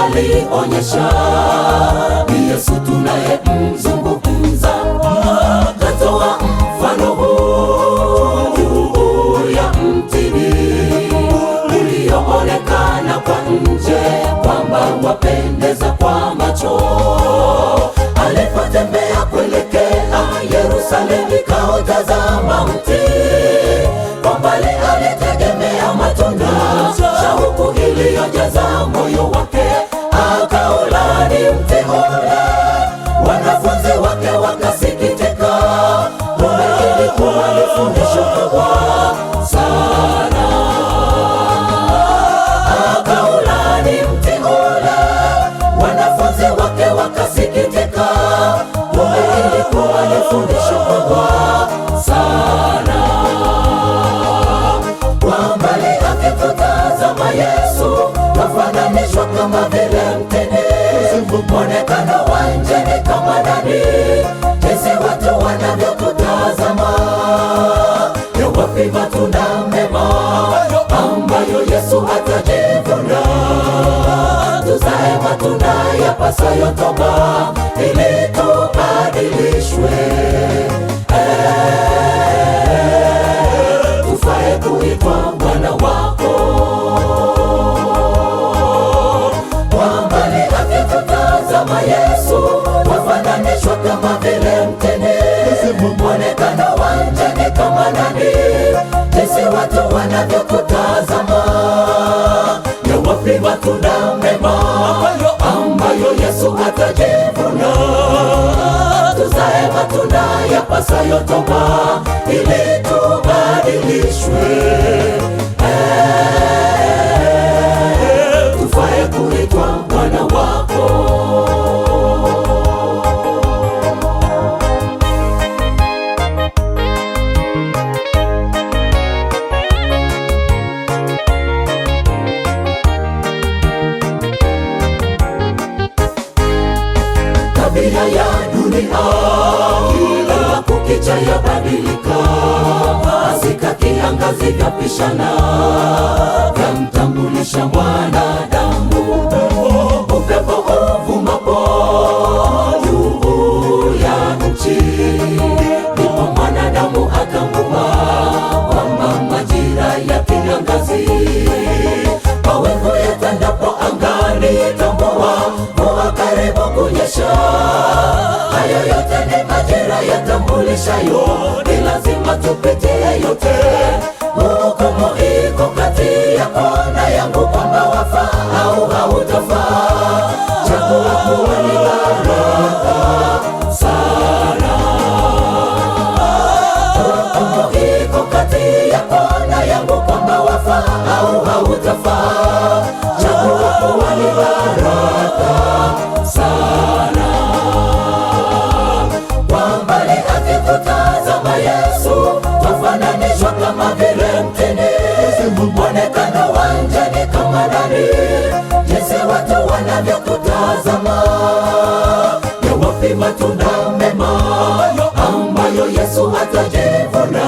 Alionyesha ni Yesu tunaye mzungumza, katoa mfano huu juu ya mtini ulioonekana kwa nje kwamba wapendeza kwa macho. Alipotembea kuelekea Yerusalemu kautazama mti, kwa mbali alitegemea matunda, shauku iliyojaza moyo wake akaulani mti ule. Wanafunzi wake wakasikitika, kumbe ilikuwa ni fundisho kubwa sana. Akaulani mti ule, wanafunzi wake wakasikitika, kumbe ilikuwa ni fundisho kubwa sana. Kwa mbali akitutazama Yesu kafananishwa kama vile mtini, mwonekano wa nje ni kama ndani, jinsi watu wanavyokutazama. Ni wapi matunda mema ambayo Yesu atajivuna? Tuzae matunda yapasayo toba ili tubadilishwe, tufae kuitwa wana wako. Yesu wafananishwa kama vile mtini, mwonekano wa nje ni kama ndani, jinsi watu wanavyokutazama. Ni wapi matunda mema ambayo Yesu atajivuna? Tuzae matunda yapasayo toba ili tubadilishwe, tufae kuitwa wana wako. Tabia ya dunia kila kukicha yabadilika, masika kiangazi vyapishana, vyamtambulisha mwanadamu. Upepo uvumapo juu ya nchi, ndipo mwanadamu atambua kwamba majira ya kiangazi. Mawingu yatandapo angani, tambua mvua karibu kunyesha. Hayo yote ni majira yatambulishayo, ni lazima tupitie yote. Hukumu iko kati yako na yangu, kwamba wafaa au hautafaa. Chagua kuwa ni baraka sana. Hukumu iko kati yako na yangu, kwamba wafaa au hautafaa. Chagua kuwa ni baraka sana. Kwa mbali akitutazama Yesu twafananishwa kama vile mtini, mwonekano wa nje ni kama ndani, jinsi watu wanavyokutazama. Ni wapi matunda mema ambayo Yesu atajivuna?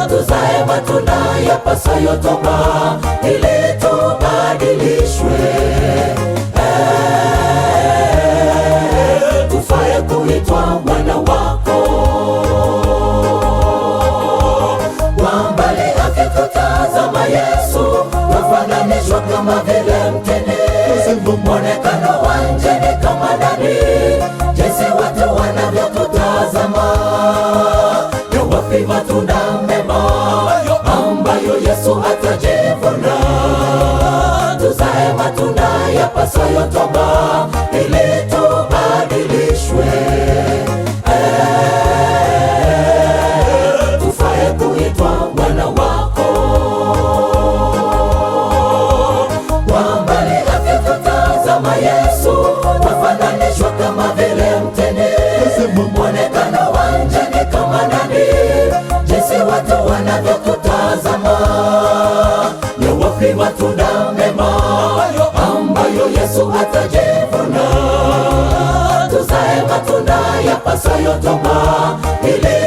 Tuzae matunda yapasayo toba ili tubadilishwe, tufae kuitwa wana wako. Kwa mbali akitutazama Yesu twafananishwa kama vile mtini, mwonekano wa nje ni kama ndani, jinsi watu wanavyokutazama. Ni wapi matunda mema ambayo Yesu atajivuna? Tuzae matunda yapasayo toba ili tubadilishwe, tufae kuitwa wana wako. Yesu atajivuna, tuzae matunda yapasayo toba ili